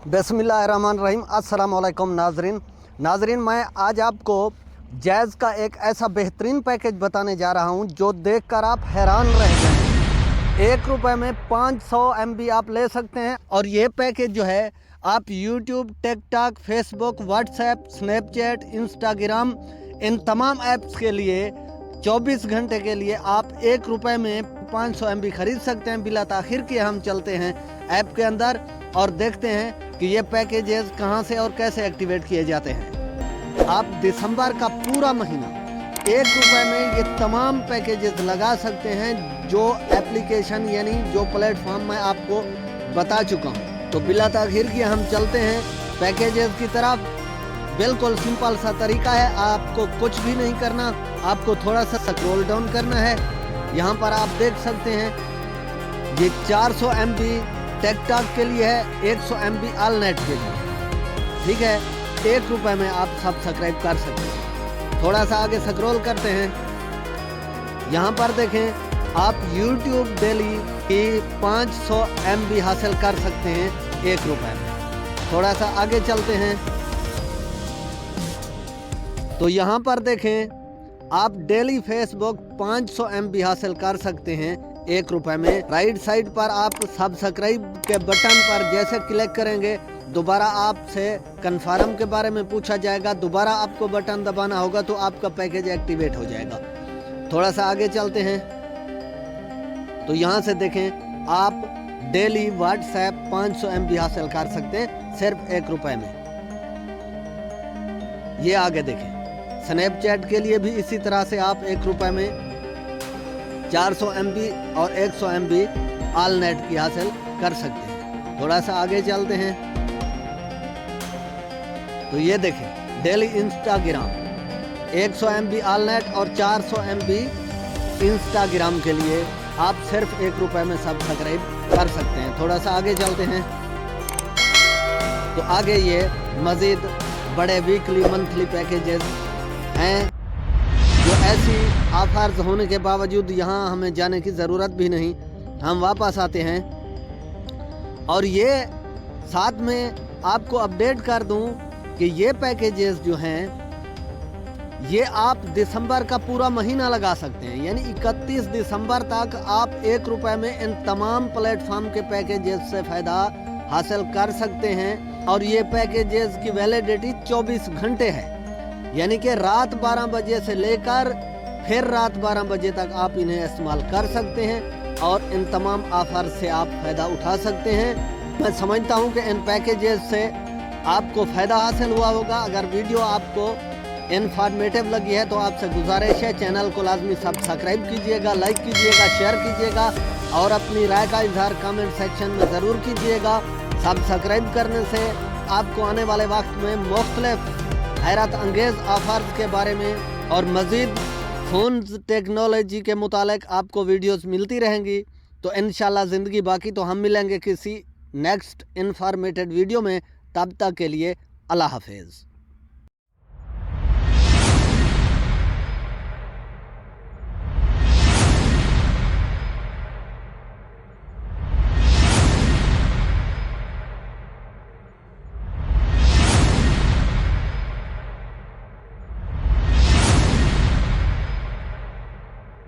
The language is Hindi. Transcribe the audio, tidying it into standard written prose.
बिस्मिल्लाहिर्रहमानिर्रहीम। अस्सलामुअलैकुम नाजरीन, मैं आज आपको जैज़ का एक ऐसा बेहतरीन पैकेज बताने जा रहा हूं जो देखकर आप हैरान रह जाएंगे। 1 रुपये में 500 MB आप ले सकते हैं और ये पैकेज जो है आप YouTube, TikTok, Facebook, WhatsApp, Snapchat, Instagram इन तमाम ऐप्स के लिए 24 घंटे के लिए आप 1 रुपये में 500 MB खरीद सकते हैं। बिला ताखिर के हम चलते हैं ऐप के अंदर और देखते हैं कि ये पैकेजेस कहां से और कैसे एक्टिवेट किए जाते हैं। आप दिसंबर का पूरा महीना 1 रुपये में ये तमाम पैकेजेस लगा सकते हैं जो एप्लीकेशन यानी जो प्लेटफॉर्म मैं आपको बता चुका हूँ। तो बिला ताखिर के हम चलते हैं पैकेजेस की तरफ। बिल्कुल सिंपल सा तरीका है, आपको कुछ भी नहीं करना, आपको थोड़ा सा स्क्रॉल डाउन करना है। यहाँ पर आप देख सकते हैं ये 400 MB टिकटॉक के लिए है, 100 MB ऑल नेट के लिए। ठीक है, 1 रुपये में आप सब्सक्राइब कर सकते हैं। थोड़ा सा आगे स्क्रॉल करते हैं, यहाँ पर देखें आप यूट्यूब डेली की 500 MB हासिल कर सकते हैं 1 रुपये में। थोड़ा सा आगे चलते हैं तो यहाँ पर देखें आप डेली फेसबुक 500 MB हासिल कर सकते हैं 1 रुपये में। राइट साइड पर आप सब्सक्राइब के बटन पर जैसे क्लिक करेंगे दोबारा आपसे कन्फर्म के बारे में पूछा जाएगा, दोबारा आपको बटन दबाना होगा तो आपका पैकेज एक्टिवेट हो जाएगा। थोड़ा सा आगे चलते हैं तो यहाँ से देखें आप डेली व्हाट्सएप 500 MB हासिल कर सकते हैं सिर्फ 1 रुपये में। ये आगे देखें स्नैपचैट के लिए भी इसी तरह से आप 1 रुपये में 400 MB और 100 MB ऑल नेट की हासिल कर सकते हैं। थोड़ा सा आगे चलते हैं तो ये देखें daily Instagram 100 MB all net और 400 MB इंस्टाग्राम के लिए आप सिर्फ 1 रुपये में सब्सक्राइब कर सकते हैं। थोड़ा सा आगे चलते हैं तो आगे ये मज़ीद बड़े वीकली मंथली पैकेजेस हैं जो ऐसी ऑफर्स होने के बावजूद यहाँ हमें जाने की ज़रूरत भी नहीं, हम वापस आते हैं। और ये साथ में आपको अपडेट कर दूं कि ये पैकेजेस जो हैं ये आप दिसंबर का पूरा महीना लगा सकते हैं, यानी 31 दिसंबर तक आप 1 रुपये में इन तमाम प्लेटफॉर्म के पैकेजेस से फ़ायदा हासिल कर सकते हैं। और ये पैकेजेस की वैलिडिटी 24 घंटे है, यानी कि रात 12 बजे से लेकर फिर रात 12 बजे तक आप इन्हें इस्तेमाल कर सकते हैं और इन तमाम ऑफर से आप फ़ायदा उठा सकते हैं। मैं समझता हूं कि इन पैकेजेस से आपको फ़ायदा हासिल हुआ होगा। अगर वीडियो आपको इन्फॉर्मेटिव लगी है तो आपसे गुजारिश है चैनल को लाजमी सब्सक्राइब कीजिएगा, लाइक कीजिएगा, शेयर कीजिएगा और अपनी राय का इजहार कमेंट सेक्शन में ज़रूर कीजिएगा। सब्सक्राइब करने से आपको आने वाले वक्त में मुख्तलिफ हैरत अंगेज़ ऑफर्स के बारे में और मज़ीद फ़ोन टेक्नोलॉजी के मुतालिक आपको वीडियोस मिलती रहेंगी। तो इंशाल्लाह ज़िंदगी बाकी, तो हम मिलेंगे किसी नेक्स्ट इन्फॉर्मेटिव वीडियो में। तब तक के लिए अल्लाह हाफिज़।